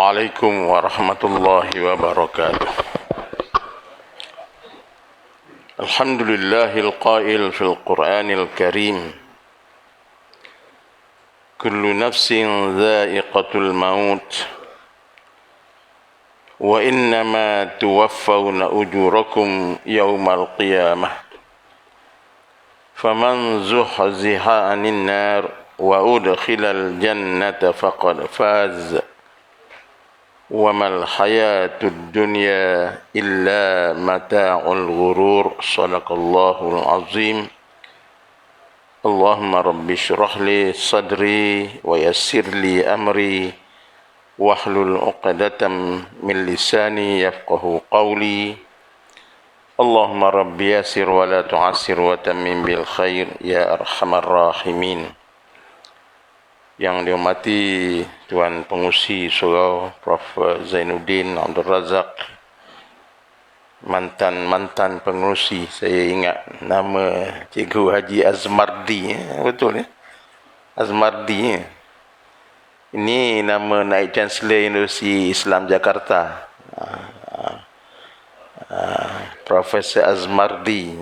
عليكم ورحمة الله وبركاته. الحمد لله القائل في القرآن الكريم: كل نفس ذائقة الموت وإنما توفون أجوركم يوم القيامة فمن زحزح عن النار وأدخل الجنة فقد فاز وما الحياة الدنيا إلا متاع الغرور. صدق الله العظيم. اللهم رب اشرح لي صدري ويسر لي أمري واحلل عقدة من لساني يفقه قولي. اللهم رب يسر ولا تعسر وتمم بالخير يا أرحم الراحمين. Yang dihormati Tuan Pengurusi Surau Prof. Zainuddin Abdul Razak, mantan pengurusi, saya ingat nama Cikgu Haji Azmardi, betul ya? Azmardi. Ini nama Naib Chancellor Universiti Islam Jakarta, Profesor Azmardi.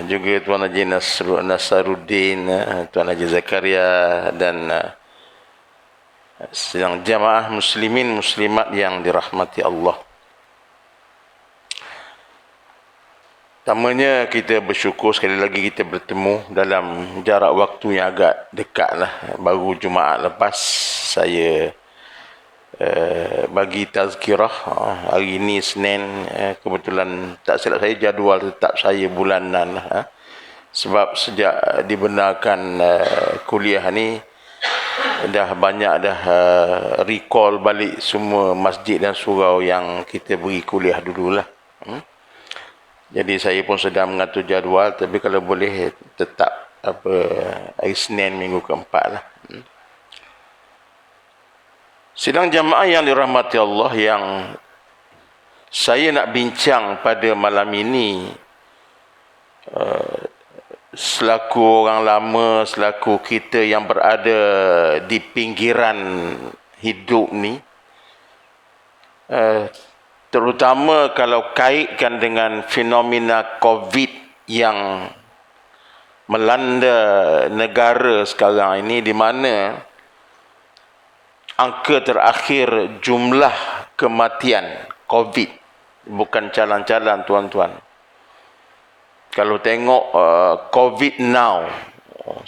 Juga Tuan Haji Nasaruddin, Tuan Haji Zakaria, dan sedang jamaah muslimin muslimat yang dirahmati Allah. Pertamanya kita bersyukur sekali lagi kita bertemu dalam jarak waktu yang agak dekat lah. Baru Jumaat lepas saya bagi tazkirah. Hari ini Senin, kebetulan tak silap saya jadual tetap saya bulanan lah. Sebab sejak dibenarkan kuliah ni dah banyak recall balik semua masjid dan surau yang kita beri kuliah dululah. Jadi saya pun sedang mengatur jadual, tapi kalau boleh tetap hari Senin minggu keempat lah. Sidang jamaah yang dirahmati Allah, yang saya nak bincang pada malam ini selaku orang lama, selaku kita yang berada di pinggiran hidup ni, terutama kalau kaitkan dengan fenomena COVID yang melanda negara sekarang ini, di mana angka terakhir jumlah kematian COVID, bukan calan-calan tuan-tuan. Kalau tengok COVID now,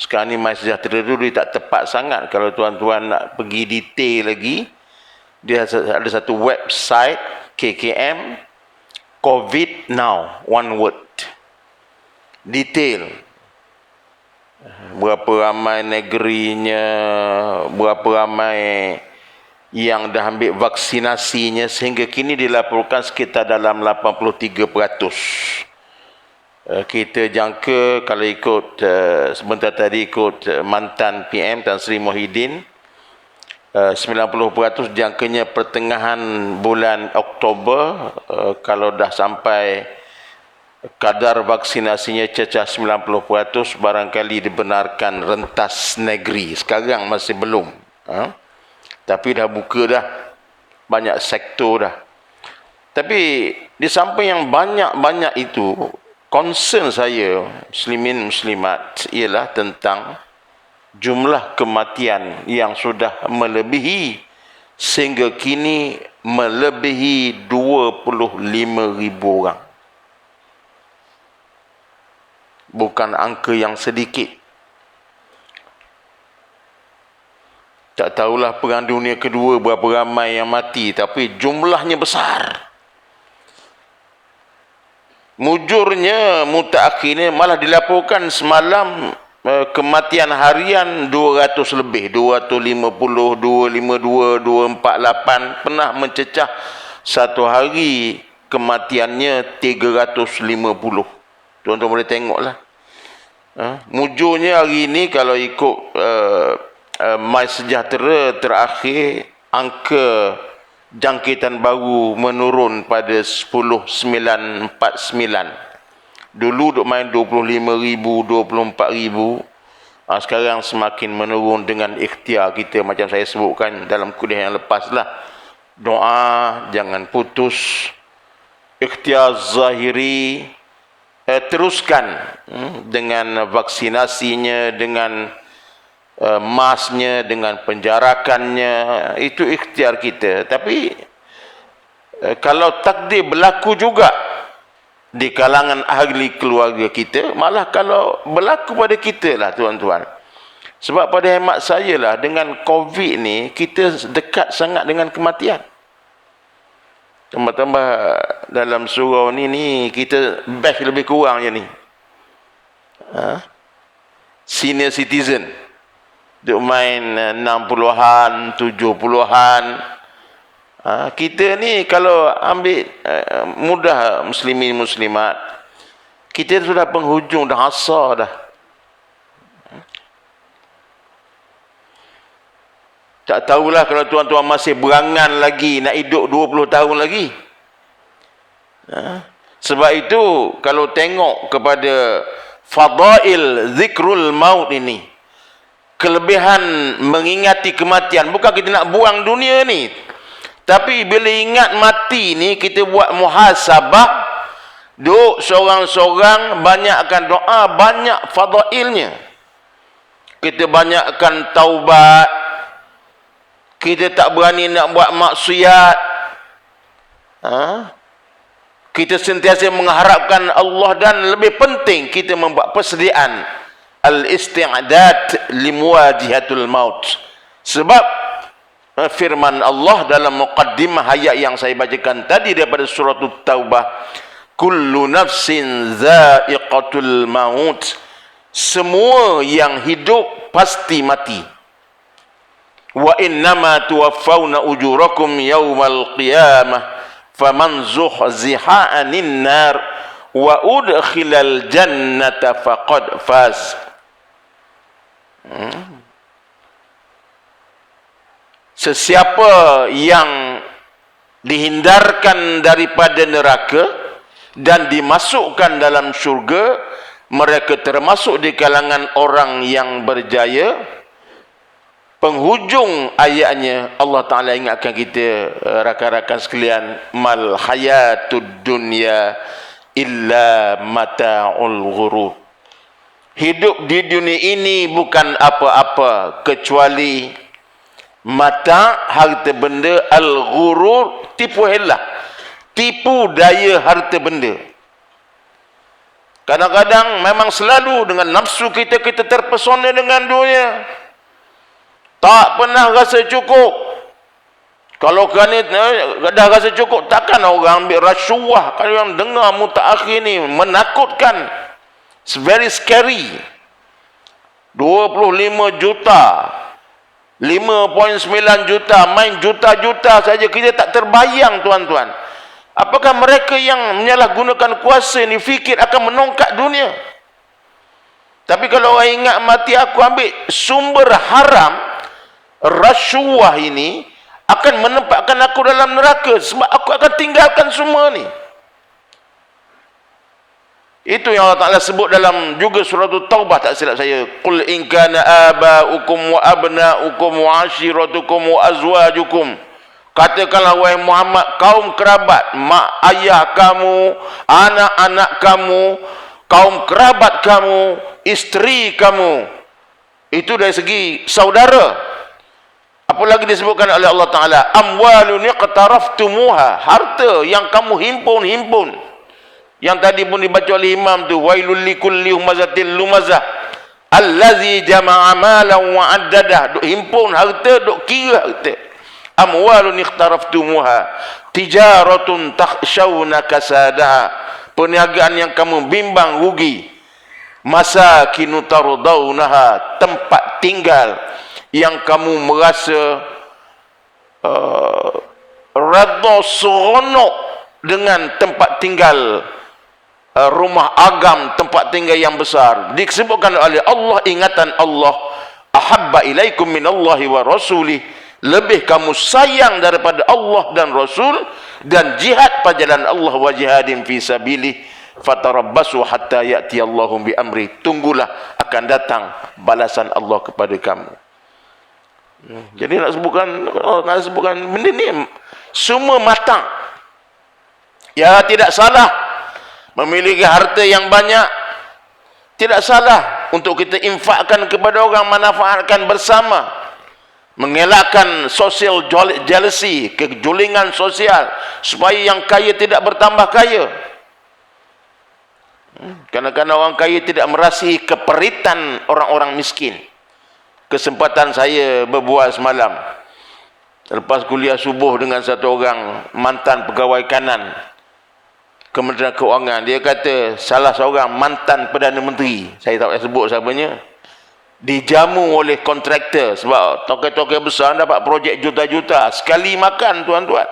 sekarang ni My Sejahtera dulu tak tepat sangat. Kalau tuan-tuan nak pergi detail lagi, dia ada satu website KKM, COVID now, one word, detail. Berapa ramai negerinya, berapa ramai yang dah ambil vaksinasinya, sehingga kini dilaporkan sekitar dalam 83%. Kita jangka, kalau ikut sebentar tadi ikut mantan PM Tan Sri Muhyiddin, 90% jangkanya pertengahan bulan Oktober. Kalau dah sampai kadar vaksinasinya cecah 90%, barangkali dibenarkan rentas negeri. Sekarang masih belum, tapi dah buka dah banyak sektor dah. Tapi di samping yang banyak-banyak itu, concern saya muslimin muslimat ialah tentang jumlah kematian yang sudah melebihi, sehingga kini melebihi 25,000 orang. Bukan angka yang sedikit. Tak tahulah Perang Dunia Kedua berapa ramai yang mati, tapi jumlahnya besar. Mujurnya, mutakhirnya malah dilaporkan semalam kematian harian 200 lebih, 250, 252, 248, pernah mencecah satu hari kematiannya 350. Tuan-tuan boleh tengoklah. Mujurnya hari ini kalau ikut My Sejahtera terakhir, angka jangkitan baru menurun pada 10,949. Dulu duk main 25,000, 24,000. Sekarang semakin menurun dengan ikhtiar kita, macam saya sebutkan dalam kuliah yang lepas lah. Doa jangan putus, ikhtiar zahiri teruskan, dengan vaksinasinya, dengan masnya, dengan penjarakannya, itu ikhtiar kita. Tapi kalau takdir berlaku juga di kalangan ahli keluarga kita, malah kalau berlaku pada kita lah tuan-tuan. Sebab pada hemat saya lah, dengan COVID ni kita dekat sangat dengan kematian. Tambah-tambah dalam surau ni kita batch lebih kurang je ni, senior citizen duk main 60-an, 70-an. Kita ni kalau ambil mudah muslimin muslimat, kita sudah penghujung, dah asar dah. Tak tahulah kalau tuan-tuan masih berangan lagi nak hidup 20 tahun lagi. Sebab itu kalau tengok kepada fadail zikrul maut ini, kelebihan mengingati kematian, bukan kita nak buang dunia ni, tapi bila ingat mati ni, kita buat muhasabah, duk seorang-seorang, banyakkan doa, banyak fadailnya. Kita banyakkan taubat, kita tak berani nak buat maksiat, kita sentiasa mengharapkan Allah, dan lebih penting kita membuat persediaan al-isti'dad limuwajihatul maut. Sebab firman Allah dalam muqaddimah ayat yang saya bacakan tadi daripada surah Taubah, kullu nafsin za'iqatul maut, semua yang hidup pasti mati. Wa innama tuwaffawna ujurakum yawmal qiyamah faman zuhziha 'anil nar wa udkhilal jannata faqad faz. Sesiapa yang dihindarkan daripada neraka dan dimasukkan dalam syurga, mereka termasuk di kalangan orang yang berjaya. Penghujung ayatnya Allah Ta'ala ingatkan kita, rakan-rakan sekalian, mal hayatud dunya illa mata'ul ghurur. Hidup di dunia ini bukan apa-apa kecuali mata, harta benda, al-ghurur, tipu helah, tipu daya harta benda. Kadang-kadang memang selalu dengan nafsu kita terpesona dengan dunia, tak pernah rasa cukup. Kalau kerana dah rasa cukup, takkan orang ambil rasuah. Kalau yang dengar mutakhir ni menakutkan, it's very scary. 25 juta, 5.9 juta, main juta-juta saja, kita tak terbayang tuan-tuan. Apakah mereka yang menyalahgunakan kuasa ni fikir akan menongkak dunia? Tapi kalau orang ingat mati, aku ambil sumber haram, rasuah ini akan menempatkan aku dalam neraka, sebab aku akan tinggalkan semua ni. Itu yang Allah Ta'ala sebut dalam juga surah Taubah, tak silap saya, qul in kana aba'ukum wa abna'ukum wa ashiratukum wa azwajukum, katakanlah wahai Muhammad, kaum kerabat, mak ayah kamu, anak-anak kamu, kaum kerabat kamu, isteri kamu, itu dari segi saudara. Apalagi disebutkan oleh Allah Ta'ala, amwalun iqtaraftumuha, harta yang kamu himpun. Yang tadi pun dibaca oleh imam tu, wailul likulli humazatil lumazah allazi jama'a malan wa addadah, duk himpun harta, duk kira harta. Amwalun iqtaraftumuha tijaratun takhshawna kasadaha, perniagaan yang kamu bimbang rugi. Masakinu tardawnaha, tempat tinggal yang kamu merasa redha seronok dengan tempat tinggal, rumah agam, tempat tinggal yang besar. Disebutkan oleh Allah, ingatan Allah, ahabba ilaikum minallahi wa rasulih, lebih kamu sayang daripada Allah dan Rasul, dan jihad pada jalan Allah, wa jihadin fi sabilih fatarabbasu hatta ya'ti Allahu bi amri, tunggulah akan akan datang balasan Allah kepada kamu. Jadi nak sebutkan benda ni semua matang. Ya, tidak salah memiliki harta yang banyak, tidak salah untuk kita infakkan kepada orang, manfaatkan bersama, mengelakkan social jealousy, kejulingan sosial, supaya yang kaya tidak bertambah kaya. Kadang-kadang orang kaya tidak merasai keperitan orang-orang miskin. Kesempatan saya berbual semalam lepas kuliah subuh dengan satu orang mantan pegawai kanan Kementerian Keuangan. Dia kata salah seorang mantan Perdana Menteri, saya tak boleh sebut siapanya, dijamu oleh kontraktor sebab tokoh-tokoh besar dapat projek juta-juta. Sekali makan, tuan-tuan,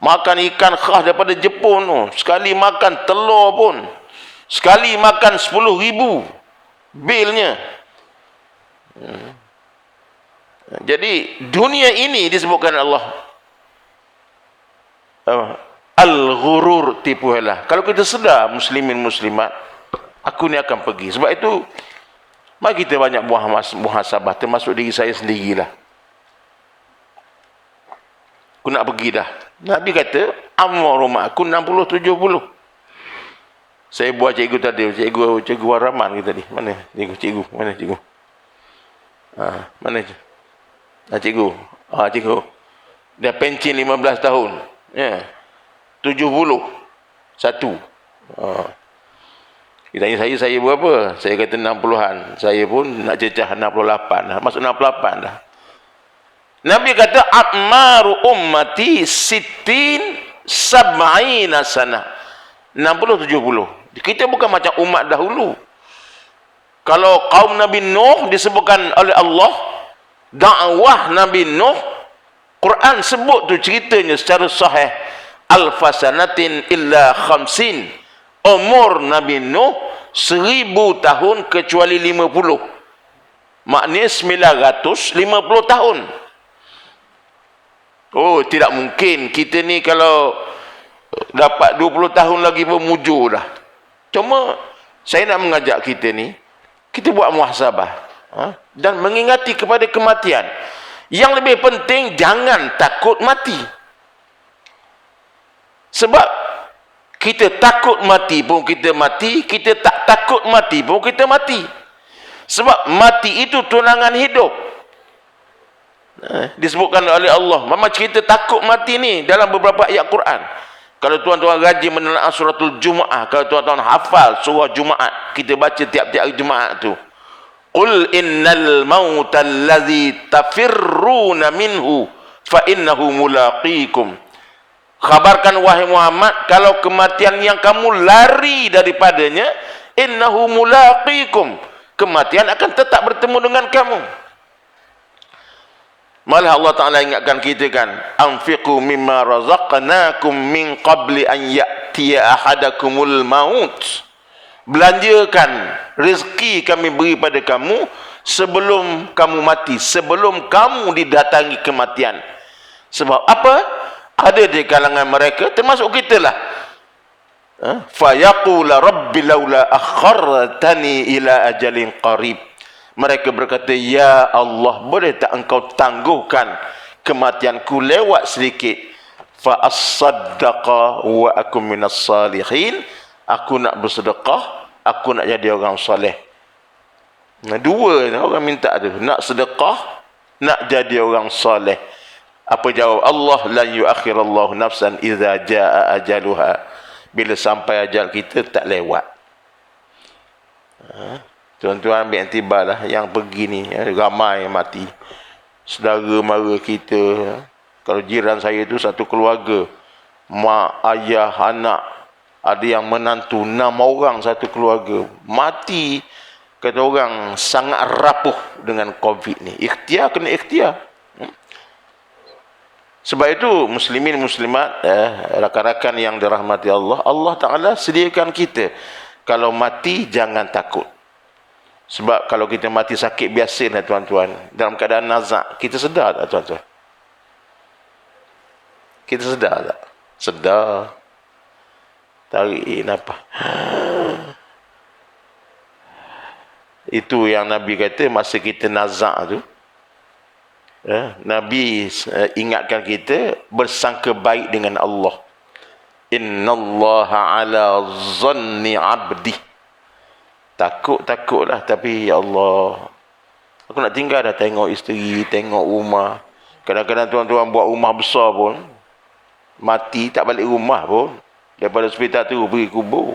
makan ikan khas daripada Jepun tu, sekali makan telur pun, sekali makan 10,000 bilnya. Jadi dunia ini disebutkan Allah al-ghurur, tipu helah. Kalau kita sedar muslimin muslimat, aku ni akan pergi. Sebab itu mari kita banyak muhasabah, termasuk diri saya sendirilah. Aku nak pergi dah. Nabi kata amar rumah aku 60-70. Saya buat cikgu tadi, cikgu Waraman kita ni. Mana cikgu? Mana cikgu? Mana cikgu? Cikgu. Dia pencin 15 tahun. Ya. 71. Dia tanya saya berapa? Saya kata 60-an. Saya pun nak cecah 68 dah. Masuk 68 dah. Nabi kata a'maru ummati sittin sab'ina sana. 60-70. Kita bukan macam umat dahulu. Kalau kaum Nabi Nuh disebutkan oleh Allah, dakwah Nabi Nuh, Quran sebut tu ceritanya secara sahih, alfasanatin illa khamsin. Umur Nabi Nuh 1000 tahun kecuali 50. Maknanya 950 tahun. Oh, tidak mungkin kita ni kalau dapat 20 tahun lagi pun mujur dah. Cuma saya nak mengajak kita ni, kita buat muhasabah dan mengingati kepada kematian. Yang lebih penting, jangan takut mati. Sebab kita takut mati pun kita mati, kita tak takut mati pun kita mati. Sebab mati itu tunangan hidup. Disebutkan oleh Allah. Mama cerita takut mati ni dalam beberapa ayat Quran. Kalau tuan-tuan rajin menelaah suratul Jumaat, kalau tuan-tuan hafal surah Jumaat, kita baca tiap-tiap hari Jumaat tu. Qul innal mautal ladzi tafirruna minhu fa innahu mulaqikum. Khabarkan wahai Muhammad, kalau kematian yang kamu lari daripadanya, innahu mulaqikum. Kematian akan tetap bertemu dengan kamu. Malah Allah Ta'ala ingatkan kita kan, anfiqu mimma razaqnakum min qabli an ya'tiya ahadakumul maut. Belanjakan rezeki kami beri pada kamu sebelum kamu mati, sebelum kamu didatangi kematian. Sebab apa? Ada di kalangan mereka, termasuk kita lah, fayaqula rabbi laula akhartani ila ajalin qarib. Mereka berkata, ya Allah, boleh tak engkau tangguhkan kematianku lewat sedikit, fa as-saddaqa wa akum minas salihin. Aku nak bersedekah, aku nak jadi orang soleh. Nah, dua orang minta tu, nak sedekah, nak jadi orang soleh. Apa jawab Allah? Lan yuakhirallahu nafsan idza jaa ajaluha. Bila sampai ajal kita tak lewat. Tuan-tuan ambil iktibar lah, yang pergi ni ramai yang mati. Saudara mara kita, kalau jiran saya tu satu keluarga, mak, ayah, anak, ada yang menantu, 6 orang satu keluarga, mati. Kata orang sangat rapuh dengan COVID ni. Ikhtiar kena ikhtiar. Sebab itu muslimin muslimat, rakan-rakan yang dirahmati Allah, Allah Ta'ala sediakan kita, kalau mati jangan takut. Sebab kalau kita mati sakit biasa lah tuan-tuan, dalam keadaan nazak, kita sedar tak tuan-tuan? Kita sedar tak? Sedar. Tarik nafas. Itu yang Nabi kata masa kita nazak tu. Nabi ingatkan kita bersangka baik dengan Allah. Innallaha ala zanni abdi. Takutlah, tapi ya Allah, aku nak tinggal dah, tengok isteri, tengok rumah. Kadang-kadang tuan-tuan buat rumah besar pun, mati tak balik rumah pun. Daripada hospital tu pergi kubur.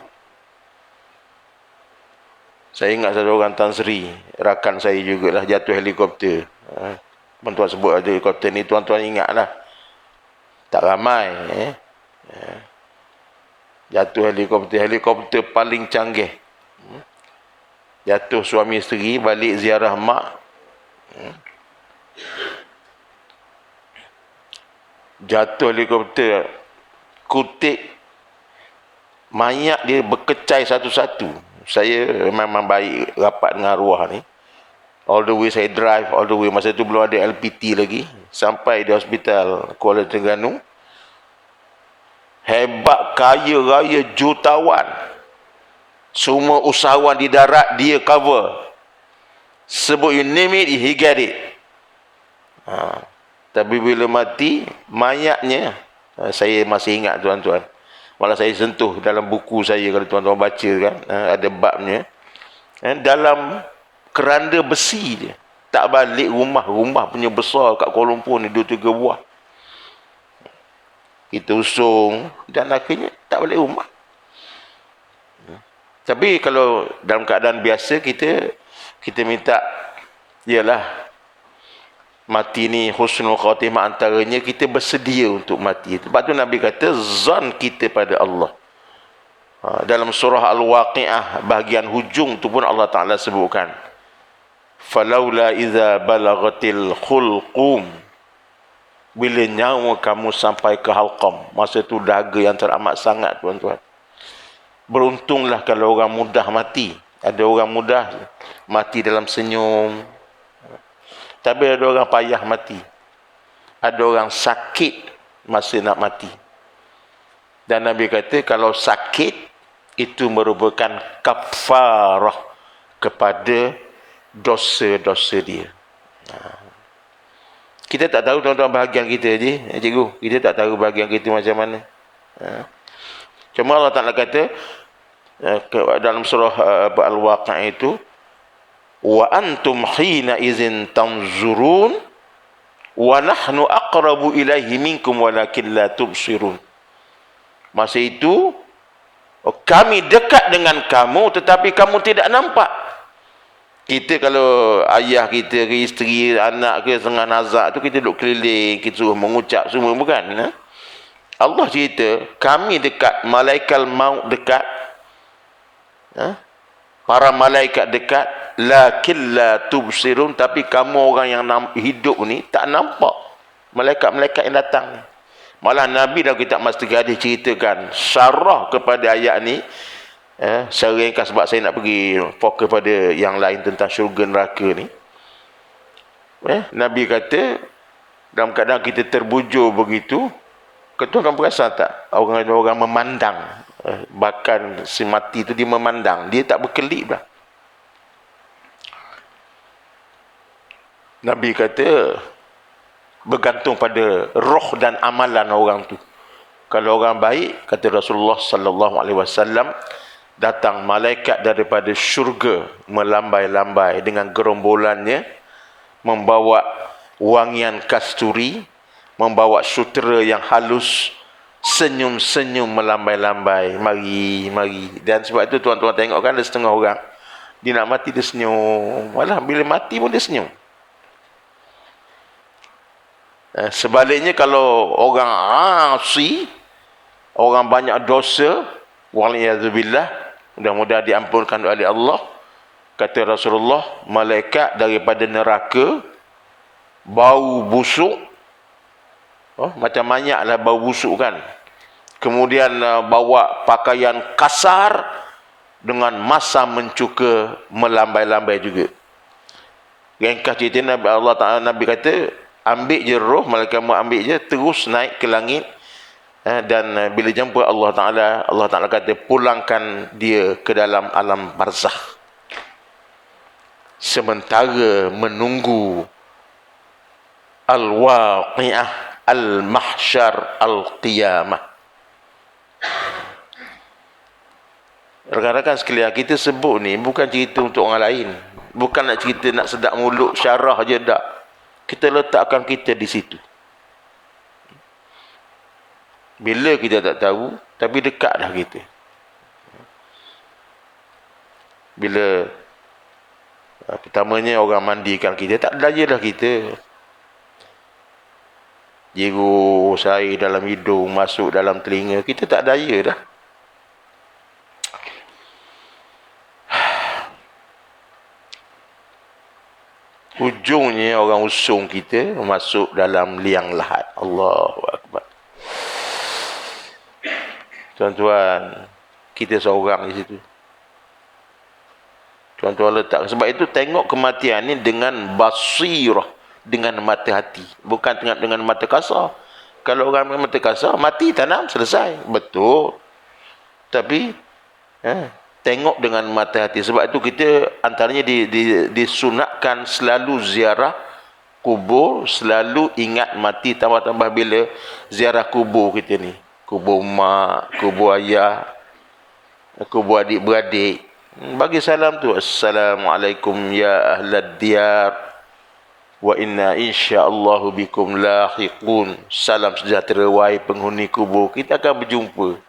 Saya ingat satu orang Tan Sri, rakan saya jugalah, jatuh helikopter. Tuan-tuan sebut ada helikopter ni, tuan-tuan ingatlah. Tak ramai. Jatuh helikopter paling canggih. Jatuh suami isteri, balik ziarah mak. Jatuh helikopter, kutik, mayat dia berkecai satu-satu. Saya memang baik rapat dengan arwah ni. All the way saya drive, all the way. Masa tu belum ada LPT lagi. Sampai di hospital Kuala Terengganu. Hebat, kaya raya, jutawan. Semua usahawan di darat dia cover. Sebut you name it, he get it. Tapi bila mati, mayatnya, saya masih ingat tuan-tuan. Malah saya sentuh dalam buku saya, kalau tuan-tuan baca kan, ada babnya. Dalam keranda besi dia. Tak balik rumah. Rumah punya besar kat Kuala Lumpur ni, 2-3 buah. Kita usung dan akhirnya tak balik rumah. Tapi kalau dalam keadaan biasa, kita minta, ialah mati ni husnul khatimah, antaranya kita bersedia untuk mati. Sebab tu Nabi kata zan kita pada Allah. Dalam surah Al-Waqi'ah bahagian hujung tu pun Allah Ta'ala sebutkan, falaula iza balagatil khulqum, bila nyawa kamu sampai ke halqam. Masa tu dahaga yang teramat sangat tuan-tuan. Beruntunglah kalau orang mudah mati. Ada orang mudah mati dalam senyum. Tapi ada orang payah mati. Ada orang sakit masa nak mati. Dan Nabi kata kalau sakit, itu merupakan kafarah kepada dosa-dosa dia. Kita tak tahu tuan-tuan bahagian kita je, cikgu. Kita tak tahu bahagian kita macam mana. Cuma Allah Ta'ala kata dalam surah Al-Waqi'ah itu, wa antum hina izin tanzurun wa nahnu aqrabu ilaihi minkum walakin la tubsirun. Masa itu kami dekat dengan kamu tetapi kamu tidak nampak. Kita kalau ayah kita ke isteri, anak ke tengah nazak tu, kita duduk keliling, kita suruh mengucap semua, bukan? Allah cerita, kami dekat, malaikat maut dekat, para malaikat dekat, lakin la tubsirun, tapi kamu orang yang hidup ni tak nampak malaikat-malaikat yang datang. Malah Nabi dalam kitab Masjid Hadis ceritakan syarah kepada ayat ni. Secara ringkas sebab saya nak pergi fokus pada yang lain tentang syurga neraka ni. Nabi kata dalam keadaan kita terbujur begitu, tuan-tuan perasan tak orang-orang memandang, bahkan si mati tu dia memandang, dia tak berkelip dah. Nabi kata bergantung pada roh dan amalan orang tu. Kalau orang baik, kata Rasulullah sallallahu alaihi wasallam, datang malaikat daripada syurga melambai-lambai dengan gerombolannya, membawa wangian kasturi, membawa sutera yang halus, senyum-senyum melambai-lambai, mari, mari. Dan sebab itu tuan-tuan tengok kan, ada setengah orang dia nak mati dia senyum, malah bila mati pun dia senyum. Sebaliknya kalau orang asi, orang banyak dosa, waliyadzubillah, mudah-mudahan diampunkan oleh Allah, kata Rasulullah, malaikat daripada neraka bau busuk, macam manyaklah bau busuk kan, kemudian bawa pakaian kasar dengan masa mencuka melambai-lambai juga. Ringkas cerita Nabi, Allah Ta'ala, Nabi kata ambil je roh, malaikat maut ambil je, terus naik ke langit. Dan bila jumpa Allah Ta'ala kata pulangkan dia ke dalam alam barzakh. sementara menunggu al-waqi'ah, al-mahsyar, al-qiyamah. Rekan-rekan sekalian, kita sebut ni bukan cerita untuk orang lain, bukan nak cerita nak sedap mulut syarah je, tak. Kita letakkan kita di situ. Bila kita tak tahu, tapi dekat dah kita. Bila pertamanya orang mandikan kita, tak daya dah kita. Jeru air dalam hidung, masuk dalam telinga, kita tak daya dah. Ujungnya orang usung kita masuk dalam liang lahat. Allahu Akbar. Tuan-tuan, kita seorang di situ. Tuan-tuan letak. Sebab itu tengok kematian ni dengan basirah, dengan mata hati, bukan dengan mata kasar. Kalau orang dengan mata kasar, mati tanam selesai. Betul. Tapi tengok dengan mata hati. Sebab itu kita antaranya disunatkan selalu ziarah kubur, selalu ingat mati. Tambah-tambah bila ziarah kubur kita ni, kubur mak, kubur ayah, kubur adik-beradik, bagi salam tu, assalamualaikum ya ahlad diyar wa inna insyaallahu bikum lahiqun. Salam sejahtera wahai penghuni kubur, kita akan berjumpa.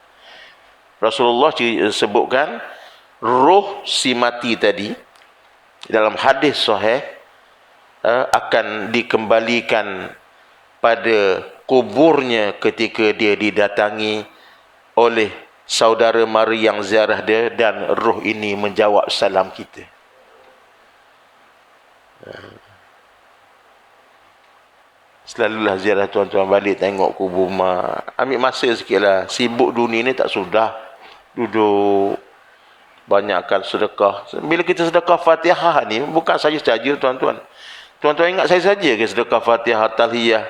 Rasulullah sebutkan roh si mati tadi dalam hadis sahih akan dikembalikan pada kuburnya ketika dia didatangi oleh saudara mara yang ziarah dia, dan roh ini menjawab salam kita. Selalulah ziarah tuan-tuan balik tengok kubur mak. Ambil masa sikitlah. Sibuk dunia ni tak sudah. Duduk, banyakkan sedekah. Bila kita sedekah Fatihah ni, bukan saja-saja tuan-tuan. Tuan-tuan ingat saya saja ke sedekah Fatihah, talhiyah?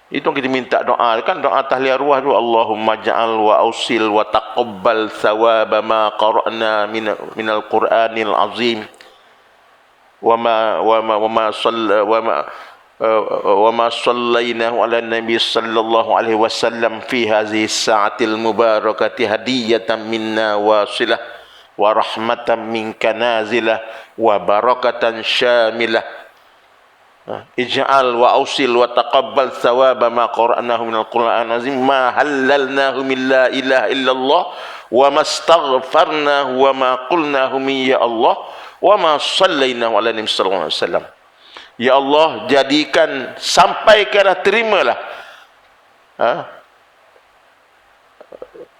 Itu kita minta doa. Kan doa tahliyah ruah tu, Allahumma ja'al wa ausil wa taqabbal thawaba ma qara'na minal Qur'anil azim. Wa ma sallainahu ala nabi sallallahu alaihi wasallam fi hadhihi sa'atil mubarakati hadiyatan minna wasilah wa rahmatan minka nazilah wa barakatan syamilah. Ij'al wa ausil wa taqabbal thawaba ma qara'nahu minal Qur'anil azim ma halalnahu min la ilaha illallah wa mastaghfarnahu wa ma qulnahu min ya Allah wa ma sallainahu ala nabi sallallahu alaihi wasallam. Ya Allah, jadikan, sampaikanlah, terimalah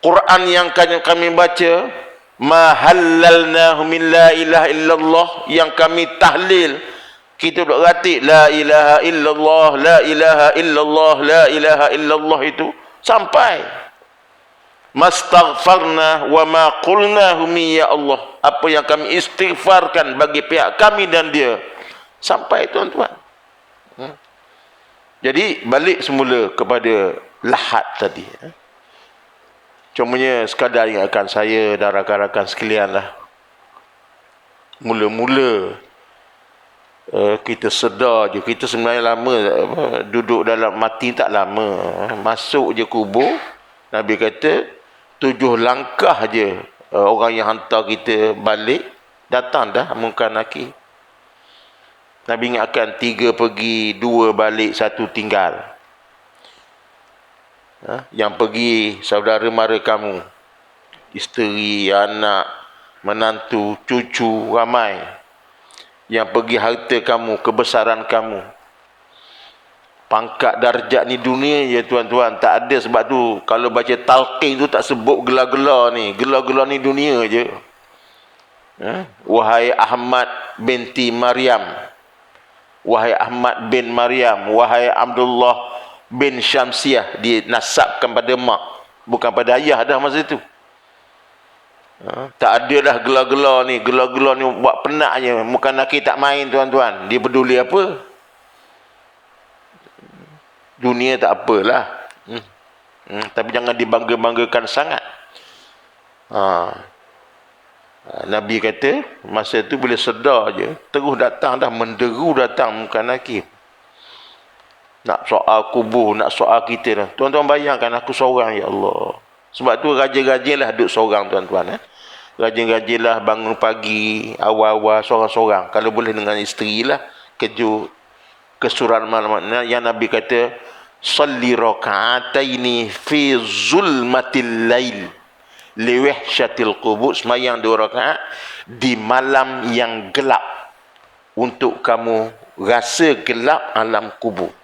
Quran yang kami baca, ma halalnahu min la ilaha illallah, yang kami tahlil. Kita duk ratik la ilaha illallah, la ilaha illallah, la ilaha illallah, itu sampai. Mastaghfarna wa ma qulnahu min ya Allah, apa yang kami istighfarkan bagi pihak kami dan dia, sampai tuan-tuan. Jadi balik semula kepada lahat tadi. Cumanya sekadar ingatkan saya dan rakan-rakan sekalian lah. Mula-mula kita sedar je, kita sebenarnya lama duduk dalam mati, tak lama. Masuk je kubur, Nabi kata 7 langkah je orang yang hantar kita balik, datang dah Munkar Nakir. Nabi ingatkan 3 pergi, 2 balik, 1 tinggal. Yang pergi saudara mara kamu, isteri, anak, menantu, cucu, ramai. Yang pergi harta kamu, kebesaran kamu. Pangkat darjat ni dunia je tuan-tuan, tak ada. Sebab tu kalau baca talqin tu tak sebut gelar-gelar ni. Gelar-gelar ni dunia je. Wahai Ahmad binti Maryam, wahai Ahmad bin Maryam, wahai Abdullah bin Syamsiah, dinasabkan pada mak, bukan pada ayah dah masa itu. Tak ada dah gelar-gelar ni. Gelar-gelar ni buat penak je. Munkar Nakir tak main tuan-tuan. Dia peduli apa? Dunia tak apalah. Tapi jangan dibangga-banggakan sangat. Nabi kata, masa tu bila sedar je, terus datang dah, menderu datang muka nakir. Nak soal kubur, nak soal kita dah. Tuan-tuan bayangkan aku seorang, ya Allah. Sebab tu rajin-rajinlah duduk seorang, tuan-tuan. Rajin-rajinlah bangun pagi, awal-awal seorang-seorang. Kalau boleh dengan isteri lah, kejut kesuran malam. Yang Nabi kata, salli raka'ataini fi zulmatil lail liwahsyatil qubur, semayang 2 rakaat di malam yang gelap untuk kamu rasa gelap alam kubur.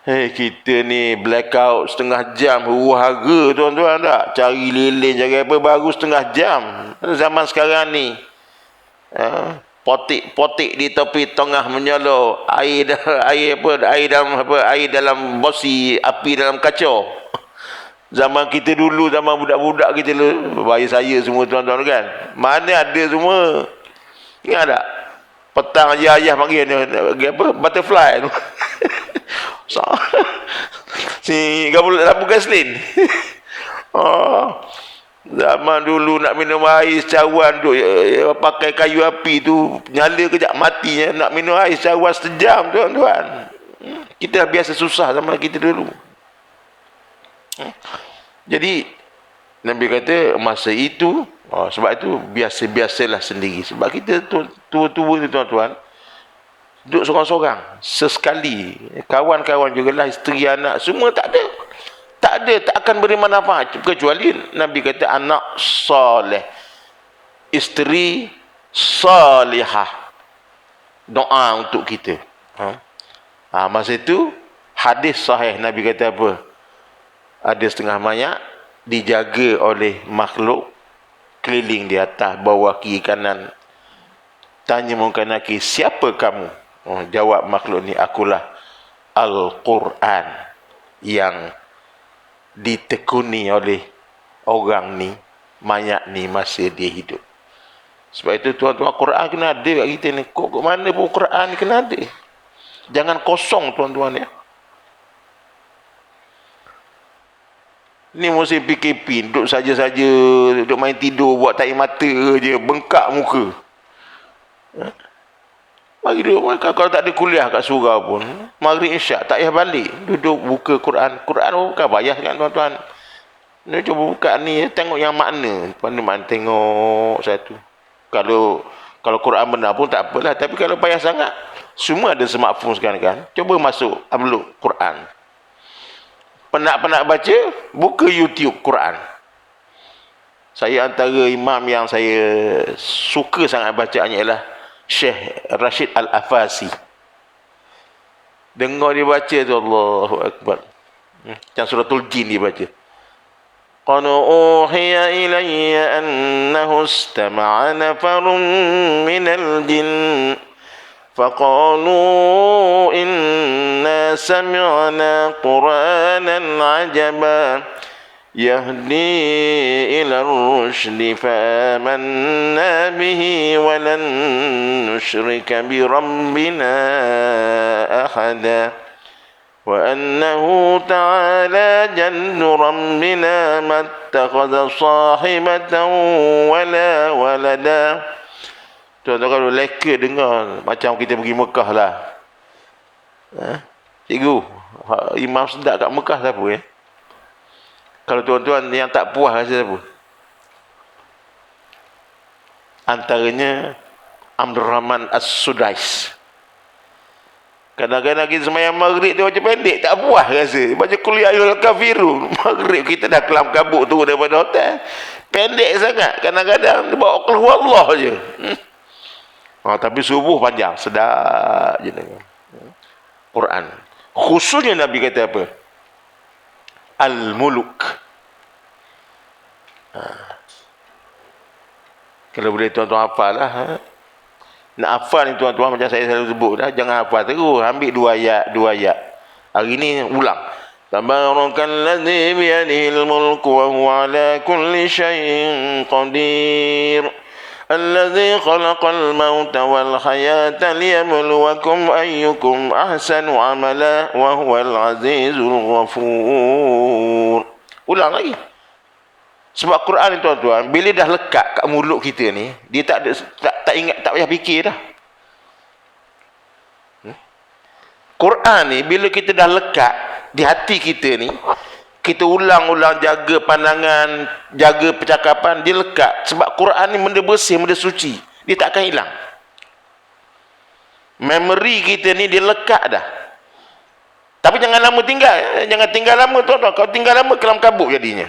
Kita ni blackout setengah jam, huru-hara tuan-tuan tak? Cari lilin, cari apa, baru setengah jam. Zaman sekarang ni potik-potik di tepi tengah menyala, air dalam bosi, api dalam kacau. Zaman kita dulu, zaman budak-budak kita dulu, bahaya saya semua tuan-tuan kan. Mana ada semua. Ingat tak? Petang ayah panggil apa? Butterfly tu. Si gabul lampu gaslin. Zaman dulu nak minum air cawan duk pakai kayu api tu, nyala kejap matinya. Nak minum air cawan sejam tuan-tuan. Kita biasa susah zaman kita dulu. Jadi Nabi kata masa itu, sebab itu biasa-biasalah sendiri. Sebab kita tua-tua ni tuan-tuan, duduk seorang-seorang. Sesekali kawan-kawan jugalah, isteri, anak, semua tak ada. Tak akan beri manfaat. Kecuali Nabi kata anak soleh, isteri salihah, doa untuk kita. Masa itu hadis sahih Nabi kata apa? Ada setengah mayat dijaga oleh makhluk keliling di atas, bawah, kiri, kanan. Tanya muka nakir, siapa kamu? Jawab makhluk ni, akulah Al-Quran yang ditekuni oleh orang ni, mayat ni masa dia hidup. Sebab itu tuan-tuan, Quran kena ada kat kita ni. Kok mana pun Quran kena ada. Jangan kosong tuan-tuan ya. Ni musim PKP, duduk saja-saja, duduk main tidur, buat tahi mata je, bengkak muka. Mari duduk, kalau tak ada kuliah kat surau pun, maghrib isyak, tak payah balik, duduk buka Quran. Quran bukan payah kan tuan-tuan. Ni cuba buka ni, tengok yang makna. Mana tengok satu. Kalau Quran benar pun tak apalah. Tapi kalau payah sangat, semua ada smartphone sekarang kan. Cuba masuk, upload Quran. Penat-penat baca, buka YouTube Quran. Saya antara imam yang saya suka sangat bacaannya ialah Syekh Rashid Al-Afasi. Dengar dia baca tu, Allahu Akbar. Yang suratul jin dia baca. Qad uhiya ilayya annahu istama'a nafarun minal jin فقالوا إنا سمعنا قرآنا عجبا يهدي إلى الرشد فآمنا به ولن نشرك بربنا أحدا وأنه تعالى جد ربنا ما اتخذ صاحبة ولا ولدا. Tuan-tuan kalau leka dengar, macam kita pergi Mekah lah. Cikgu, imam sedap kat Mekah siapa ya? Kalau tuan-tuan yang tak puas rasa siapa? Antaranya Abdul Rahman As-Sudais. Kadang-kadang kita semayang maghrib dia macam pendek, tak puas rasa. Baca kuliah ayul kafirun. Maghrib kita dah kelam kabut turun daripada hotel. Pendek sangat. Kadang-kadang dia bawa keluar Allah je. Tapi subuh panjang, sedap je dengar. Quran. Khususnya Nabi kata apa? Al-Muluk. Kalau boleh tuan-tuan hafal lah. Nak hafal ni tuan-tuan, macam saya selalu sebut dah, jangan hafal terus. Ambil 2 ayat. Hari ni ulang. Tabarakalladzi biyadihil mulku wa huwa ala kulli syai'in qadir. الذي خلق الموت والحياة ليبلوكم أيكم أحسن عملا وهو العزيز الغفور. Ulang lagi. Sebab Quran ni tuan-tuan, bila dah lekat kat mulut kita ni, dia tak ada, tak ingat, tak payah fikir dah. Quran ni bila kita dah lekat di hati kita ni, kita ulang-ulang jaga pandangan, jaga percakapan, dia lekat. Sebab Quran ni benda bersih, benda suci, dia tak akan hilang. Memori kita ni dia lekat dah. Tapi jangan lama tinggal, jangan tinggal lama tuan-tuan. Kalau tinggal lama, kelam kabut jadinya.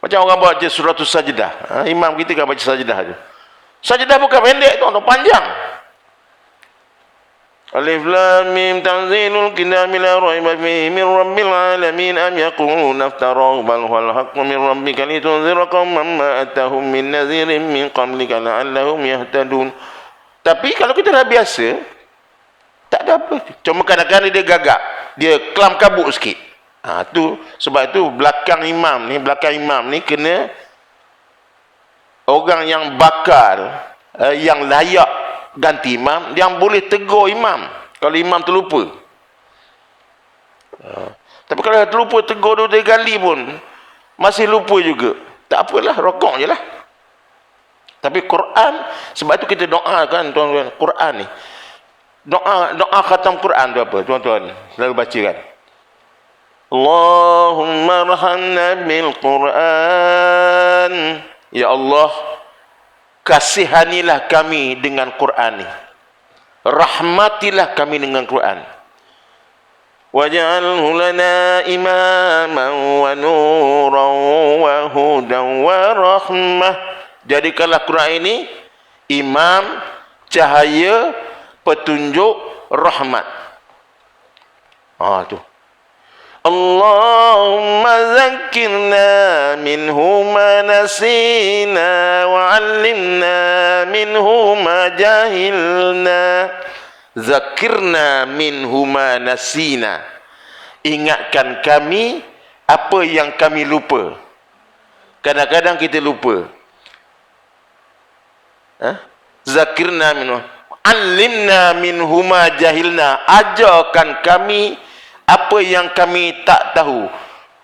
Macam orang baca suratul sajdah. Imam kita kan baca sajdah tu. Sajdah bukan pendek tuan-tuan, panjang. Alif lam mim tanzilul kitabi la raiba fihi min rabbil alamin am yaquluna iftarahu bal huwal haqqu min rabbika litunzira qauman ma atahum min nadhirin min qablika la'allahum yahtadun. Tapi kalau kita dah biasa, tak ada apa. Cuma kadang-kadang dia gagap, dia kelam kabut sikit. Tu sebab itu belakang imam ni kena orang yang bakal, yang layak ganti imam, yang boleh tegur imam kalau imam terlupa. Tapi kalau terlupa tegur 2-3 kali pun masih lupa juga, tak apalah, rokok je lah. Tapi Quran, sebab itu kita doakan tuan-tuan, Quran ni, doa khatam Quran tu apa tuan-tuan selalu baca kan? Allahumma rahamna bil Quran, ya Allah, kasihanilah kami dengan Quran ni, rahmatilah kami dengan Quran. Waj'alhu lana imaman wa nuran wa hudan wa rahmah. Jadikanlah Quran ini imam, cahaya, petunjuk, rahmat. Tu. Allahumma zakkirna minhu ma nasina wa 'allimna minhu ma jahilna. Zakirna minhu ma nasina. Ingatkan kami apa yang kami lupa. Kadang-kadang kita lupa. Zakirna minhu, 'allimna minhu ma jahilna. Ajarkan kami apa yang kami tak tahu.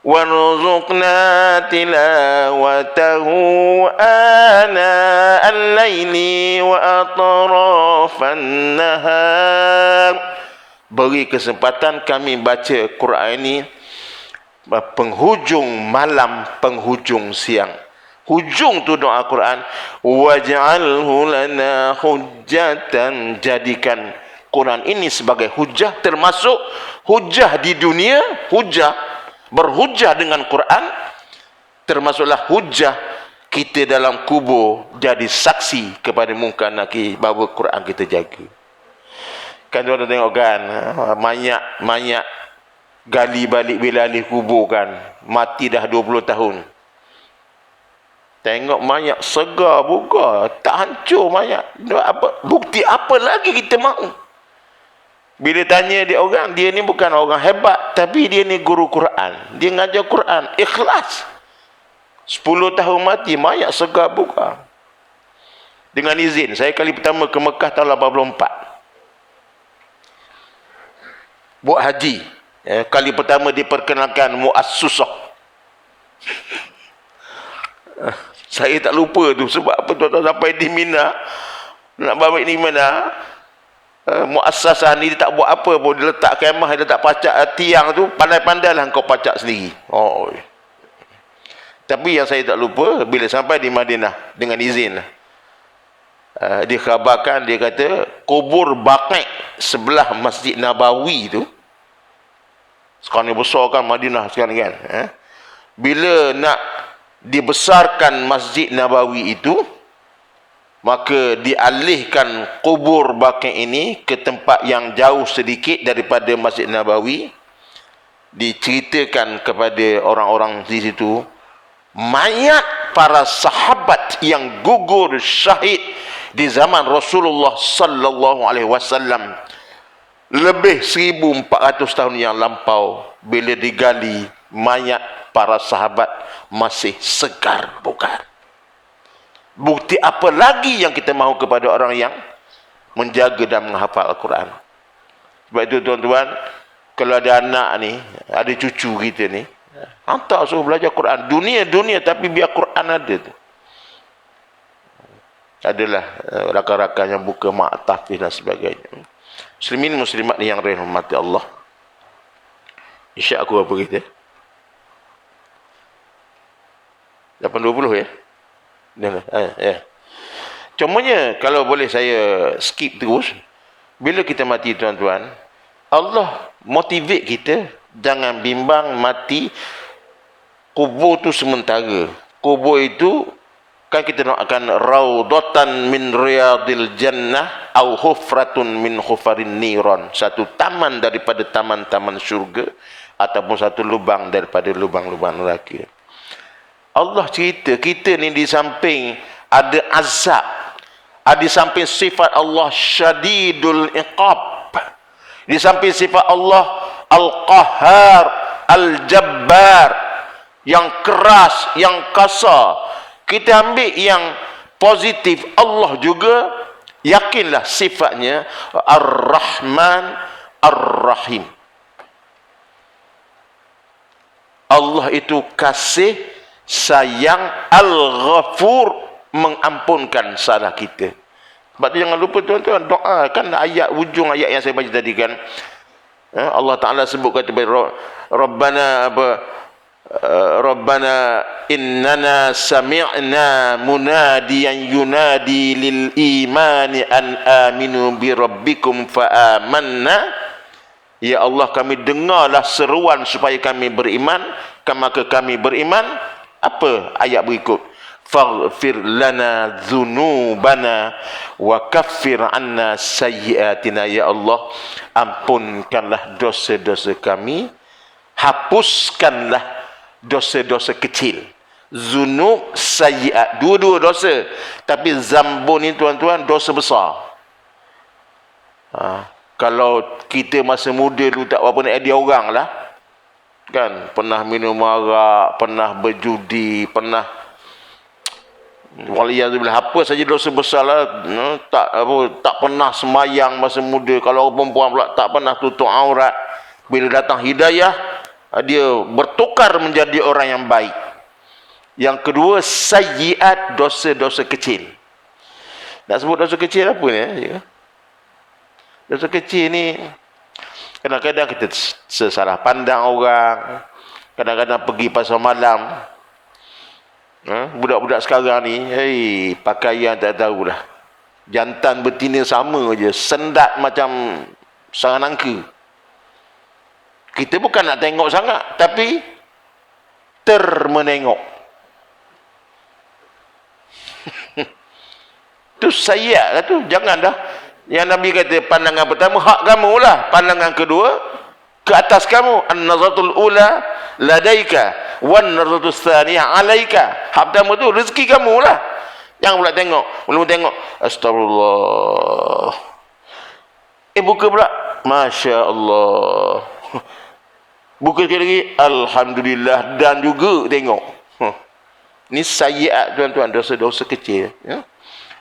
Warzuqna tilawatahu ana al-laili wa atrafan nahar. Beri kesempatan kami baca Quran ini penghujung malam, penghujung siang. Hujung tu doa Quran, waj'alhu lana hujjatan. Jadikan Quran ini sebagai hujah, termasuk hujah di dunia, berhujah dengan Quran, termasuklah hujah kita dalam kubur, jadi saksi kepada mungkar nakir bahawa Quran kita jaga. Kan tuan-tuan tengok kan, mayat gali balik bila ahli kubur kan, mati dah 20 tahun. Tengok mayat segar buka, tak hancur mayat. Bukti apa lagi kita mahu? Bila tanya dia orang, dia ni bukan orang hebat, tapi dia ni guru Quran. Dia ngajar Quran, ikhlas. 10 tahun mati, mayat segar buka. Dengan izin, saya kali pertama ke Mekah tahun 84. Buat haji. Kali pertama diperkenalkan muassusah. Saya tak lupa tu. Sebab apa tuan-tuan, sampai di Mina, nak balik di Mina, muassasah ni dia tak buat apa pun, dia letak kemah, dia letak pacak tiang tu, pandai-pandai lah kau pacak sendiri. Tapi yang saya tak lupa, bila sampai di Madinah dengan izin lah, dikhabarkan, dia kata kubur Baqi' sebelah Masjid Nabawi tu, sekarang ni besar kan Madinah sekarang kan, bila nak dibesarkan Masjid Nabawi itu, maka dialihkan kubur Baqi' ini ke tempat yang jauh sedikit daripada Masjid Nabawi. Diceritakan kepada orang-orang di situ, mayat para sahabat yang gugur syahid di zaman Rasulullah sallallahu alaihi wasallam lebih 1400 tahun yang lampau, bila digali, mayat para sahabat masih segar bugar. Bukti apa lagi yang kita mahu kepada orang yang menjaga dan menghafal Al-Quran? Sebab itu tuan-tuan, kalau ada anak ni, ada cucu kita ni, Hantar suruh belajar Quran. Dunia tapi biar Quran ada tu. Adalah rakan-rakan yang buka maktaf dan sebagainya. Muslimin muslimat yang dirahmati Allah. Isyak aku apa kita? 8.20 ya? Ya. Cumanya kalau boleh saya skip terus. Bila kita mati tuan-tuan, Allah motivate kita jangan bimbang mati. Kubur tu sementara. Kubur itu kan kita doakan raudatan min riyadil jannah au hufratun min hufarin niran, satu taman daripada taman-taman syurga ataupun satu lubang daripada lubang-lubang neraka. Allah cerita kita ni di samping ada azab, di samping sifat Allah syadidul iqab, di samping sifat Allah al-qahhar, al-jabbar, yang keras, yang kasar. Kita ambil yang positif. Allah juga yakinlah sifatnya Ar-Rahman Ar-Rahim. Allah itu kasih sayang, Al-Ghafur, mengampunkan salah kita. Sebab tu jangan lupa tuan-tuan, doa kan ayat ujung ayat yang saya baca tadi kan. Allah Ta'ala sebut kata Rabbana Rabbana innana sami'na munadiyan yunadi lil imani an aminu bi rabbikum fa amanna. Ya Allah, kami dengarlah seruan supaya kami beriman, maka kami beriman. Apa ayat berikut? Faghfir lana dzunubana wa kaffir anna sayyiatina. Ya Allah, ampunkanlah dosa-dosa kami, hapuskanlah dosa-dosa kecil. Zunub, sayyiat, dua-dua dosa. Tapi zambun ni tuan-tuan dosa besar. Kalau kita masa muda dulu tak apa nak dia orang lah kan, pernah minum arak, pernah berjudi, pernah waliyadzubillah, apa saja dosa besar lah. Tak pernah semayang masa muda. Kalau orang perempuan pula tak pernah tutup aurat. Bila datang hidayah, dia bertukar menjadi orang yang baik. Yang kedua, sayyiat, dosa-dosa kecil. Nak sebut dosa kecil apa ni? Dosa kecil ni kadang-kadang kita sesalah pandang orang, kadang-kadang pergi pasar malam. Budak-budak sekarang ni, pakaian tak tahulah. Jantan betina sama je, sendat macam sarang nangka. Kita bukan nak tengok sangat, tapi termenengok. Tu sayyiat lah tu, jangan dah. Yang Nabi kata pandangan pertama hak kamu lah, pandangan kedua ke atas kamu. An-nazratul ula ladaika wan nazratus tsaniyah alaika. Hak pertama tu rezeki kamu lah. Jangan pula tengok, belum tengok astagfirullah. Buka pula, masya-Allah. Buka sekali lagi, alhamdulillah, dan juga tengok. Ni sayyiat tuan-tuan, dosa-dosa kecil. Ya?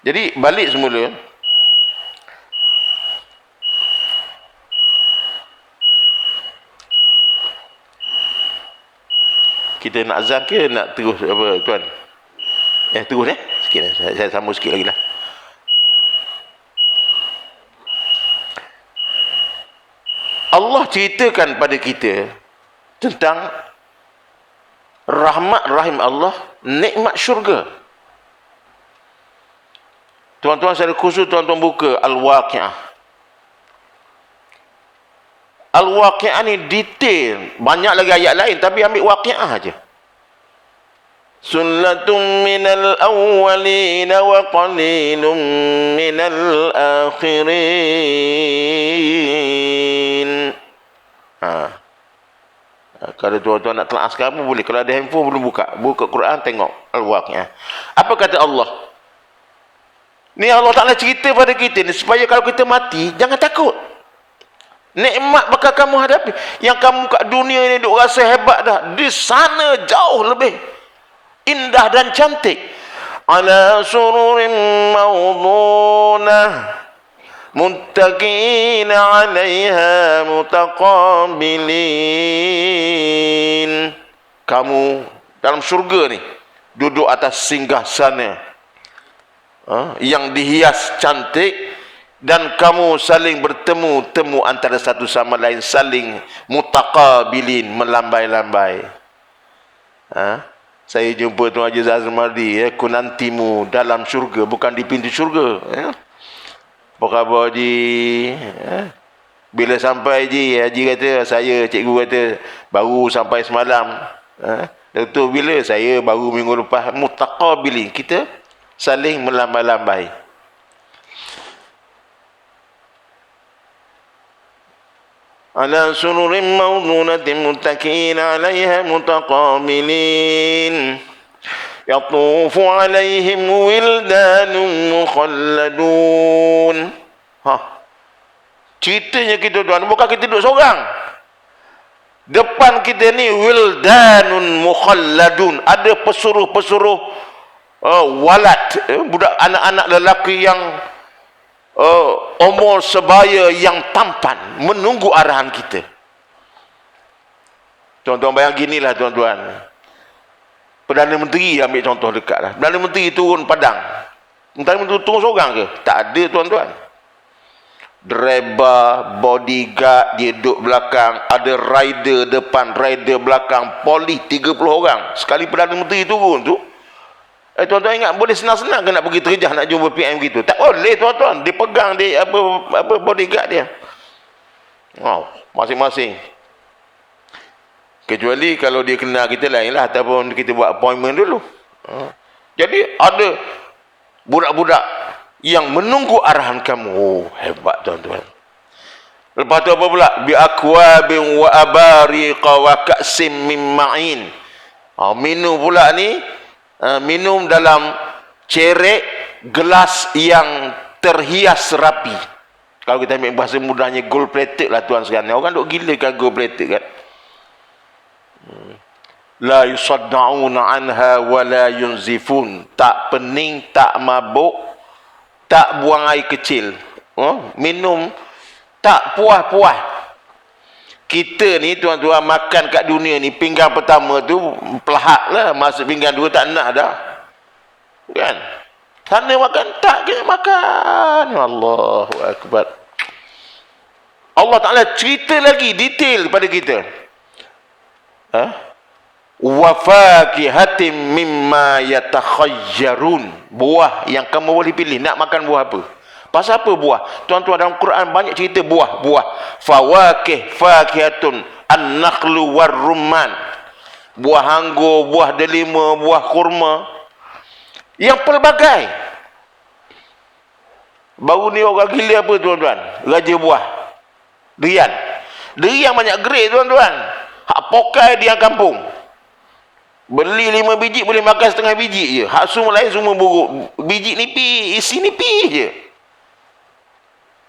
Jadi balik semula. Kita nak azan ke nak terus apa tuan? Terus sikit. Saya sambung sikit lagi lah. Allah ceritakan pada kita tentang rahmat rahim Allah, nikmat syurga. Tuan-tuan secara khusus tuan-tuan buka Al-Waqi'ah. Al-Waqi'ah ni detail, banyak lagi ayat lain, tapi ambil Waqi'ah aja. Sullatum minal awwalin wa qalilum minal akhirin. Kalau tuan-tuan nak telah sekarang pun boleh. Kalau ada handphone belum buka Quran, tengok Al-Waqi'ah. Apa kata Allah? Ni Allah Ta'ala cerita pada kita ni supaya kalau kita mati jangan takut. Nikmat bakal kamu hadapi. Yang kamu kat dunia ni duk rasa hebat dah, di sana jauh lebih indah dan cantik. Ala sururin mawdunah muttaqina 'alaiha mutaqabilin. kamu dalam syurga ni duduk atas singgasana yang dihias cantik, dan kamu saling bertemu antara satu sama lain, saling mutaqabilin, melambai-lambai. Saya jumpa Tuan Haji Azmardi, aku nantimu dalam syurga, bukan di pintu syurga. Apa khabar Haji? Bila sampai Haji kata, saya, cikgu kata, baru sampai semalam. Itu bila? Saya baru minggu lepas. Mutaqabilin, kita saling melambai-lambai. Ala sururin mawdunatin muttaki'in 'alaiha mutaqabilin. Yatufu 'alaihim wildanun mukhalladun. Ceritanya kita tuan, bukan kita duduk seorang. Depan kita ni wildanun mukhalladun, ada pesuruh-pesuruh walad, budak anak-anak lelaki yang umur sebaya yang tampan, menunggu arahan kita. Tuan-tuan bayang ginilah tuan-tuan. Perdana Menteri ambil contoh dekat lah. Perdana Menteri turun padang. Perdana Menteri turun seorang ke? Tak ada tuan-tuan. Driver, bodyguard, dia duduk belakang, ada rider depan, rider belakang, polis 30 orang. Sekali Perdana Menteri turun tu, tuan-tuan ingat, boleh senang-senang ke nak pergi terjah nak jumpa PM gitu? Tak boleh tuan-tuan. Dia pegang dia apa bodyguard dia. Masing-masing. Kecuali kalau dia kenal kita lain lah, ataupun kita buat appointment dulu. Jadi ada budak-budak yang menunggu arahan kamu. Hebat tuan-tuan. Lepas tu apa pula? Bi akwabin wa abariqa wa ka'sim min ma'in. Minum pula ni, minum dalam cerek, gelas yang terhias rapi. Kalau kita ambil bahasa mudahnya, gold plated lah tuan sekalian. Orang duk gila kan gold plated kan. La yusadda'una anha wa la yunzifun. Tak pening, tak mabuk, tak buang air kecil. Minum tak puas-puas. Kita ni tuan-tuan makan kat dunia ni, pinggan pertama tu pelahak lah, masuk pinggan dua tak nak dah. Kan? Sana makan, tak kena makan. Allahu Akbar. Allah Ta'ala cerita lagi detail kepada kita. Wa fakihatin mimma yatakhayyarun. Buah yang kamu boleh pilih, nak makan buah apa. Pasal apa buah? Tuan-tuan, dalam Quran banyak cerita buah. Fawakih, fakihatun, an-nakhlu war-rumman. Buah anggur, buah delima, buah kurma. Yang pelbagai. Baru ni orang gila apa tuan-tuan? Raja buah. Durian. Durian banyak grade tuan-tuan. Hak pokai dia kampung. Beli 5 biji boleh makan setengah biji je. Hak semua lain semua buruk. Biji nipis, isi nipis je.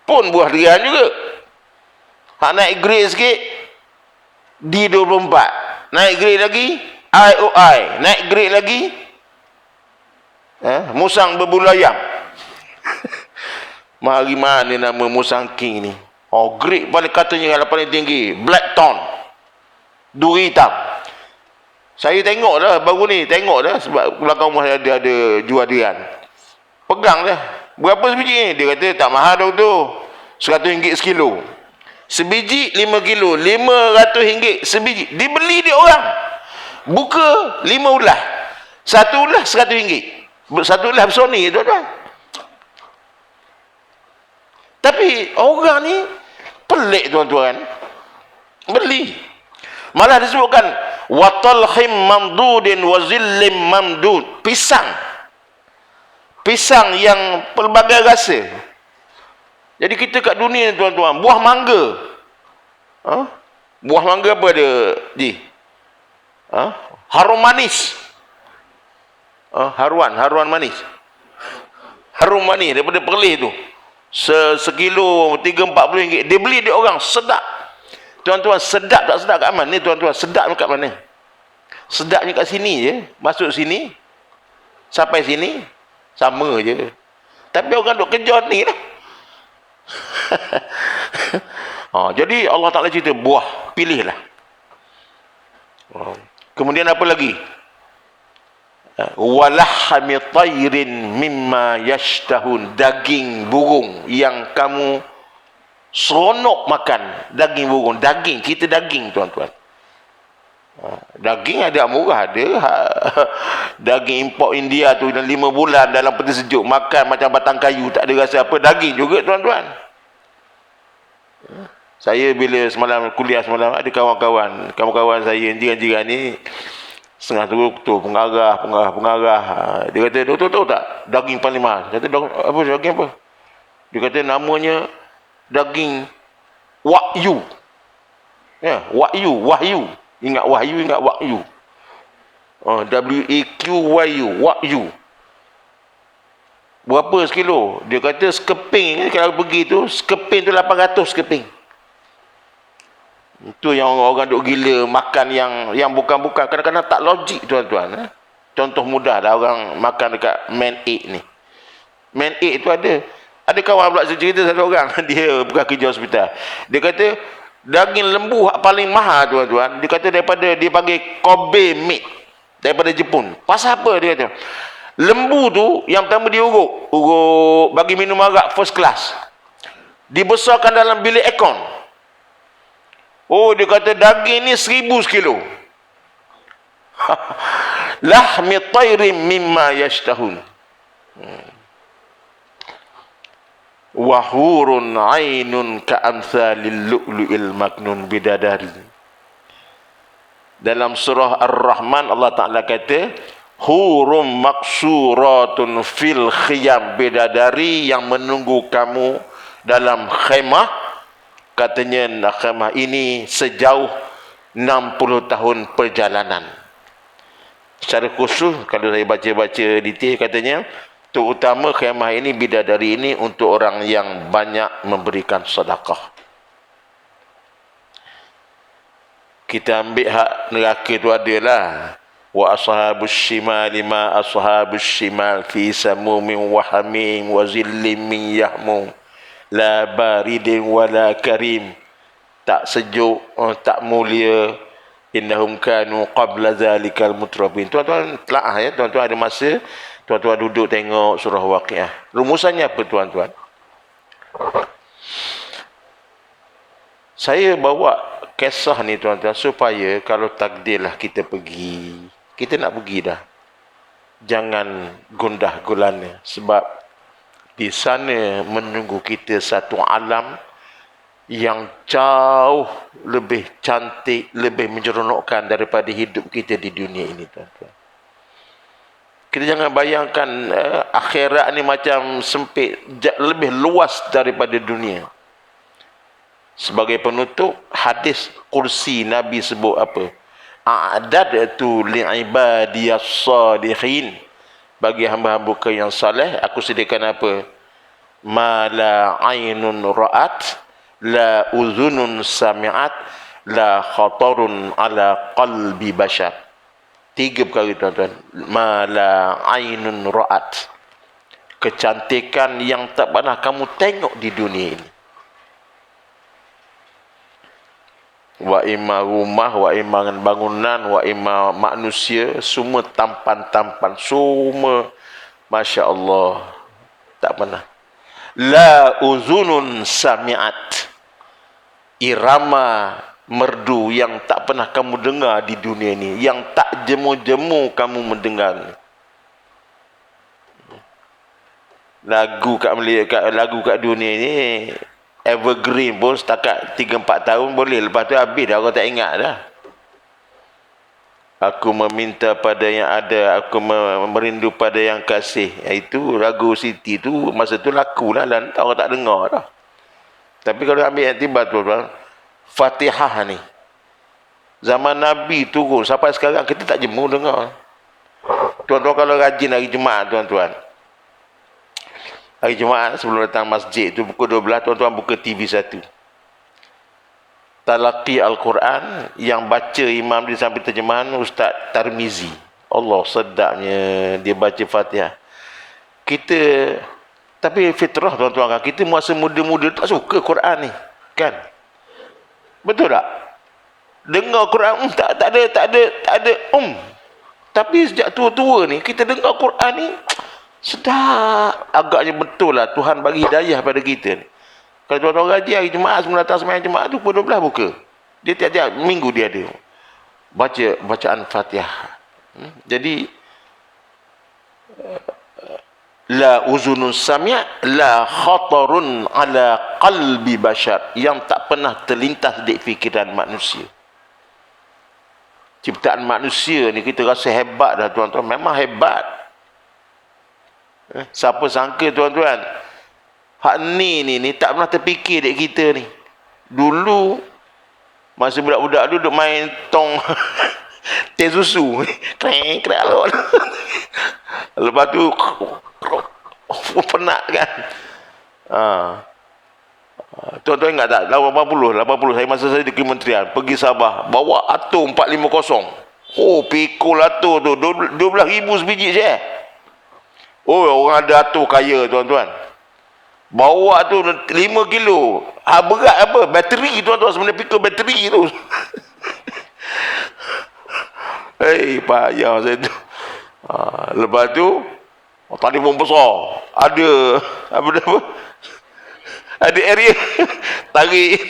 Pun buah durian juga. Hak naik grade sikit, D24. Naik grade lagi, IOI. Naik grade lagi, musang berbulu ayam. Mari mana nama musang king ni? Grade paling katanya yang paling tinggi, black tone, duri hitam. Saya tengok dah baru ni, tengok dah sebab belakang rumah ada jual durian. Pegang dah. Berapa sebiji ni? Dia kata tak mahal dah tu. RM100 sekilo. Sebiji 5 kilo, RM500 sebiji. Dibeli dia orang. Buka 5 ulas. Satu ulas RM100. Satu ulas besar ni tuan-tuan. Tapi orang ni pelik tuan-tuan. Beli. Malah disebutkan wa talhim mamdudin wa zillim mamdud. Pisang yang pelbagai rasa. Jadi kita kat dunia ni tuan-tuan, buah mangga. Buah mangga apa dia, Ji? Harum manis. Haruan manis. Harum manis daripada Perlis tu. Sekilo RM30-40. Dia beli dia orang, sedap. Tuan-tuan, sedap tak sedap kat mana ni tuan-tuan? Sedap kat mana? Sedapnya kat sini je. Masuk sini, sampai sini, sama je. Tapi orang duk kejar ni lah. Jadi Allah Ta'ala cerita buah, pilihlah. Kemudian apa lagi? Walahmi tayrin mimma yashtahun, daging burung yang kamu seronok makan. Daging burung, daging, kita daging tuan-tuan. Daging ada murah, ada daging import India tu 5 bulan dalam peti sejuk, makan macam batang kayu, tak ada rasa apa. Daging juga tuan-tuan. Saya bila semalam kuliah semalam, ada kawan-kawan saya jiran-jiran ni setengah tu pengarah. Dia kata, doktor tahu tak daging paling mahal? Kata, apa daging apa? Dia kata namanya daging wagyu. Ya, wahyu. Ingat wahyu, ingat wagyu. WAQYU, wagyu. Berapa sekilo? Dia kata sekeping, kalau pergi tu, sekeping tu 800 sekeping. Itu yang orang duk gila makan yang bukan-bukan. Kadang-kadang tak logik tuan-tuan. Contoh mudah lah orang makan dekat Man 8 ni. Man 8 tu ada kawan pula cerita satu orang. Dia bukan kerja hospital. Dia kata daging lembu paling mahal tuan-tuan. Dia kata daripada dia panggil Kobe meat daripada Jepun. Pasal apa dia kata? Lembu tu yang pertama dia uruk bagi minum arak first class. Dibesarkan dalam bilik aircon. Dia kata daging ni 1000 sekilo. Lahmi tayrim mimma yashtahun. Wahurun ainun ka'amthalil lu'lu'il maknun bidadari. Dalam surah Ar-Rahman Allah Ta'ala kata, hurum maksuratun fil khiyam, bidadari yang menunggu kamu dalam khemah. Katanya khemah ini sejauh 60 tahun perjalanan. Secara khusus kalau saya baca-baca detail, katanya terutama khemah ini, bidadari ini untuk orang yang banyak memberikan sedekah. Kita ambil hak neraka tu adalah wa ashabus shimal ma ashabus shimal fi samumin wa hamim wa zillim min yahmum la baridin wala karim, tak sejuk, tak mulia. Innahum kanu qabla zalikal mutrabin. Tuan-tuan telaah ya, tuan-tuan ada masa tuan-tuan duduk tengok surah Waqiah. Rumusannya apa tuan-tuan? Saya bawa kisah ni tuan-tuan supaya kalau takdirlah kita pergi, kita nak pergi dah, jangan gundah gulana, sebab di sana menunggu kita satu alam yang jauh lebih cantik, lebih menyeronokkan daripada hidup kita di dunia ini tuan-tuan. Kita jangan bayangkan akhirat ni macam sempit, lebih luas daripada dunia. Sebagai penutup, hadis kursi Nabi sebut apa? A'dadtu li'ibadiyas salihin, bagi hamba-hamba yang saleh aku sediakan apa? Ma la ainun ra'at, la uzunun sami'at, la khatarun ala qalbi bashar. 3 perkara tuan-tuan. Ma la ainun ra'at, kecantikan yang tak pernah kamu tengok di dunia ini. Wa imma rumah, wa imma bangunan, wa imma manusia, semua tampan-tampan, semua Masya Allah, tak pernah. La uzunun sami'at, irama merdu yang tak pernah kamu dengar di dunia ini, yang tak jemu-jemu kamu mendengar. Lagu kat dunia ini evergreen pun setakat 3-4 tahun boleh, lepas tu habis dah, orang tak ingat dah. Aku meminta pada yang ada, aku merindu pada yang kasih. Itu lagu Siti tu masa tu laku lah, orang tak dengar dah. Tapi kalau ambil yang tiba tu Fatihah ni, zaman Nabi turun sampai sekarang kita tak jemu dengar. Tuan-tuan kalau rajin hari Jumaat tuan-tuan, hari Jumaat sebelum datang masjid tu pukul 12, tuan-tuan buka TV 1. Talaqi Al-Quran, yang baca imam dia sambil terjemahan Ustaz Tarmizi. Allah sedapnya dia baca Fatihah. Kita, tapi fitrah tuan-tuan kan, kita masa muda-muda tak suka Quran ni, kan? Betul tak? Dengar Quran, tak ada. Tapi sejak tua-tua ni, kita dengar Quran ni, sedap. Agaknya betul lah Tuhan bagi hidayah pada kita ni. Kalau tuan-tuan gaji hari Jumaat, semua datang sembahyang Jumaat tu, pukul 12 buka. Dia tiap-tiap minggu dia ada. Bacaan Fatihah. Jadi, la uzunun sami' la khatarun ala qalbi bashar. Yang tak pernah terlintas di fikiran manusia. Ciptaan manusia ni kita rasa hebat dah tuan-tuan. Memang hebat. Siapa sangka tuan-tuan, hak ni tak pernah terfikir dek kita ni. Dulu masa budak-budak dulu duk main tong teh susu. Krek alon. Lepas tu penat kan. Tuan-tuan ingat tak 80 saya masa saya di kementerian pergi Sabah bawa atom 450. Pikul atom tu 12,000 sebiji je. Orang ada atom kaya tuan-tuan. Bawa tu 5 kilo. Berat apa? Bateri tuan-tuan, sebenarnya pikul bateri tu. Payah saya tu. Lepas tu telefon besar. Ada ada area tarik.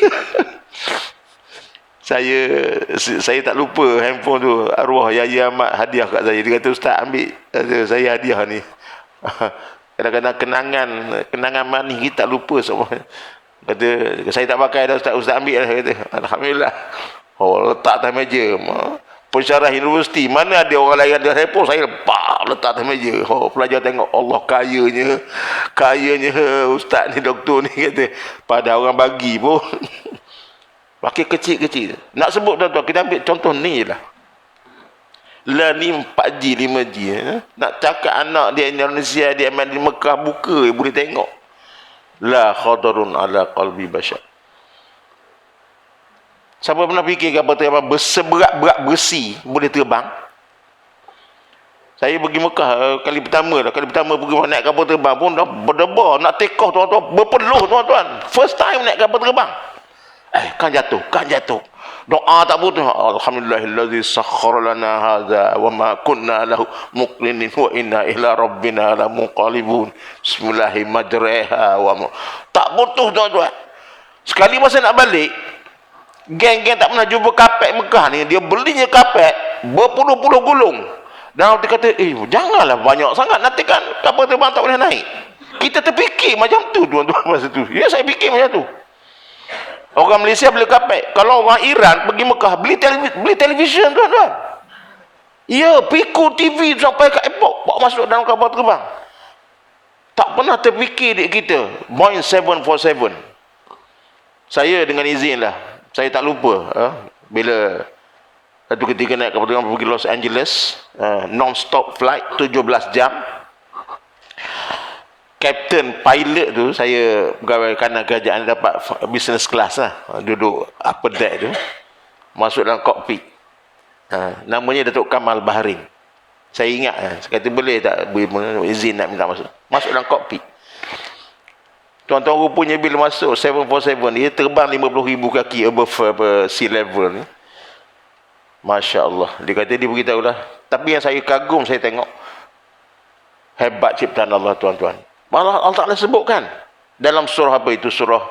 Saya tak lupa handphone tu, arwah Yaya Ahmad hadiah kat saya. Dia kata, "Ustaz, ambil saya hadiah ni." Kadang-kadang kenangan manis kita tak lupa semua. Kata, "Saya tak pakai dah Ustaz, ambil lah." Kata, alhamdulillah. Letak atas meja. Pensyarah universiti, mana ada orang lain ada handphone, saya letak atas meja. Pelajar tengok, Allah kayanya ustaz ni, doktor ni, kata. Pada orang bagi pun. Pakai kecil-kecil. Nak sebut tuan-tuan, kita ambil contoh ni lah. Ni 4G, 5G. Nak cakap anak dia Indonesia, dia main di Mekah, buka, boleh tengok. La khadarun ala qalbi bashar. Siapa pernah fikir kapal terbang seberat-berat besi boleh terbang? Saya pergi Mekah kali pertama pergi naik kapal terbang pun dah berdebar nak take off tuan-tuan, berpeluh tuan-tuan. First time naik kapal terbang. Kan jatuh. Doa tak putus. Alhamdulillahillazi sakhkhara lana hadza wa ma kunna lahu muqrinin wa inna ila rabbina lamunqalibun. Bismillahirrahmanirrahim. Tak putus tuan-tuan. Sekali masa nak balik, geng-geng tak pernah jumpa kapek Mekah ni, dia belinya kapek berpuluh-puluh gulung. Dan dia kata, janganlah banyak sangat, nanti kan kapal terbang tak boleh naik. Kita terfikir macam tu tuan-tuan masa tu. Ya, saya fikir macam tu. Orang Malaysia beli kapek. Kalau orang Iran pergi Mekah, beli televisyen tuan-tuan. Ya, pikul TV sampai kat airport, bawa masuk dalam kapal terbang. Tak pernah terfikir dek kita. Boeing 747. Saya dengan izin lah, saya tak lupa bila satu ketika naik kapal terbang pergi Los Angeles, non-stop flight 17 jam. Kapten pilot tu, saya pegawai kanan kerajaan, dapat business class lah, duduk upper deck tu, masuk dalam kokpit. Namanya Datuk Kamal Bahrin. Saya ingat, saya kata boleh tak izin nak minta masuk dalam kokpit. Tuan-tuan rupanya bila masuk 747 dia terbang 50,000 kaki above sea level ni. Masya Allah. Dia kata, dia beritahu lah. Tapi yang saya kagum, saya tengok hebat ciptaan Allah tuan-tuan. Malah Allah Ta'ala sebutkan dalam surah apa itu, surah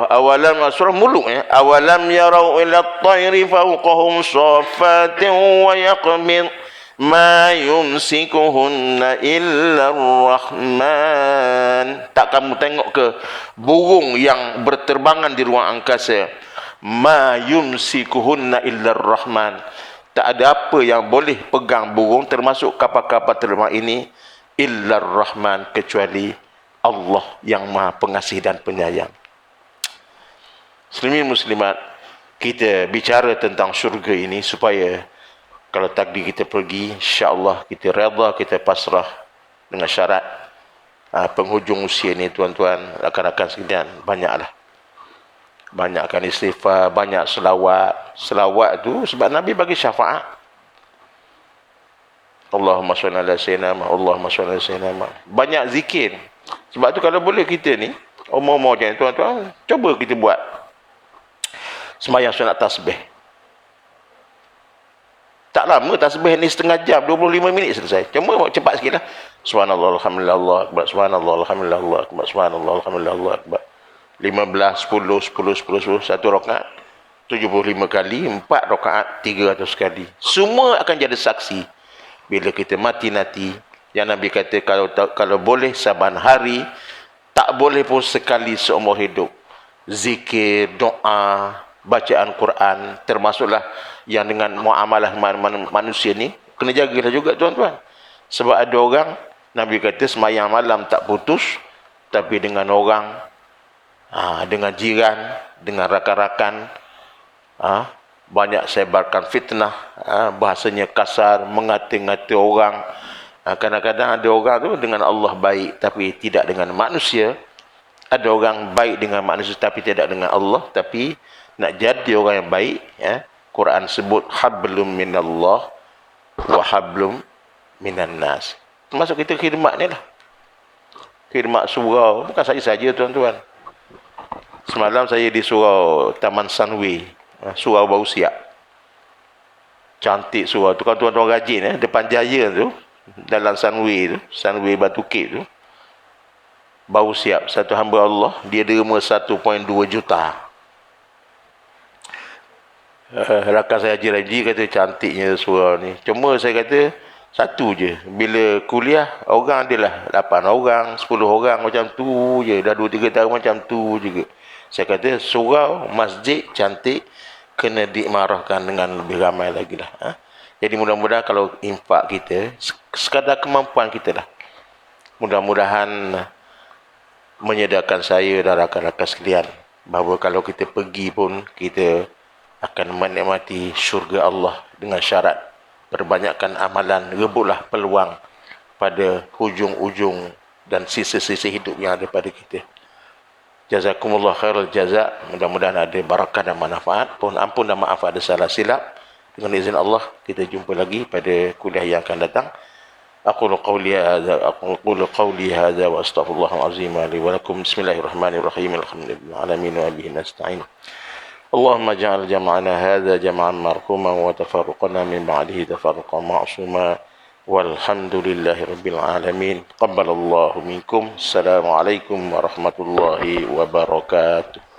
awalam, surah muluk ya. Awalam yarau ila at-tayri fawqahum safatin wa yaqmid ma yumsikuhunna illa ar-Rahman. Tak kamu tengok ke burung yang berterbangan di ruang angkasa? Ma yumsikuhunna illa ar-Rahman. Tak ada apa yang boleh pegang burung, termasuk kapal-kapal terbang ini, illa ar-Rahman, kecuali Allah yang Maha Pengasih dan Penyayang. Muslimin muslimat, kita bicara tentang syurga ini supaya kalau takdir kita pergi, insya-Allah kita redha, kita pasrah, dengan syarat penghujung usia ni tuan-tuan, rakan-rakan sekalian, banyakkan istighfar, banyak selawat tu sebab Nabi bagi syafaat. Allahumma shalli ala sayyidina Muhammad, Allahumma shalli ala sayyidina Muhammad. Banyak zikir. Sebab tu kalau boleh kita ni umur-umur macam ni tuan-tuan, cuba kita buat. Semayang sunat tasbih. Tak lama tasbih ni, setengah jam, 25 minit selesai. Cuma cepat sikit lah. Subhanallah, alhamdulillah, Allah akbar. Subhanallah, alhamdulillah, Allah akbar. Subhanallah, alhamdulillah, Allah akbar. 15, 10, 10, 10, 10, satu rakaat 75 kali, 4 rakaat 300 kali. Semua akan jadi saksi bila kita mati nanti. Yang Nabi kata, kalau boleh saban hari, tak boleh pun sekali seumur hidup, zikir, doa, bacaan Quran, termasuklah yang dengan muamalah manusia ni kena jagalah juga tuan-tuan. Sebab ada orang, Nabi kata semayang malam tak putus, tapi dengan orang, dengan jiran, dengan rakan-rakan, banyak sebarkan fitnah, bahasanya kasar, mengata-ngata orang. Kadang-kadang ada orang tu dengan Allah baik tapi tidak dengan manusia. Ada orang baik dengan manusia tapi tidak dengan Allah. Tapi nak jadi orang yang baik, Quran sebut hablum minallah wa hablum minan nas. Termasuk kita khidmat ni lah. Khidmat surau. Bukan saya saja tuan-tuan. Semalam saya di surau Taman Sunway, surau Bau Siap. Cantik surau tu. Kalau tuan-tuan rajin, depan Jaya tu, dalam Sunway tu, Sunway Batu Kek tu, Bau Siap, satu hamba Allah, dia derma 1.2 juta. Rakan saya Haji Raji kata cantiknya surau ni. Cuma saya kata satu je, bila kuliah orang adalah 8 orang, 10 orang, macam tu je. Dah 2-3 tahun macam tu juga. Saya kata surau masjid cantik, kena dimarahkan dengan lebih ramai lagi lah. Jadi mudah-mudahan kalau infak kita, sekadar kemampuan kita lah. Mudah-mudahan menyedarkan saya dan rakan-rakan sekalian bahawa kalau kita pergi pun, kita akan menikmati syurga Allah dengan syarat perbanyakkan amalan, rebutlah peluang pada hujung-ujung dan sisa-sisa hidup yang ada pada kita. Jazakumullah khairul jazak. Mudah-mudahan ada barakah dan manfaat. Mohon ampun dan maaf ada salah silap. Dengan izin Allah, kita jumpa lagi pada kuliah yang akan datang. Aqulu qawli hadza wa astaghfirullahal azim li wa lakum. Bismillahirrahmanirrahim. Alhamdulillah alamin wa bihi nasta'in. اللهم اجعل جمعنا هذا جمعا مرحوما وتفرقنا من بعده تفرقا معصوما والحمد لله رب العالمين. قبل الله منكم. السلام عليكم ورحمة الله وبركاته.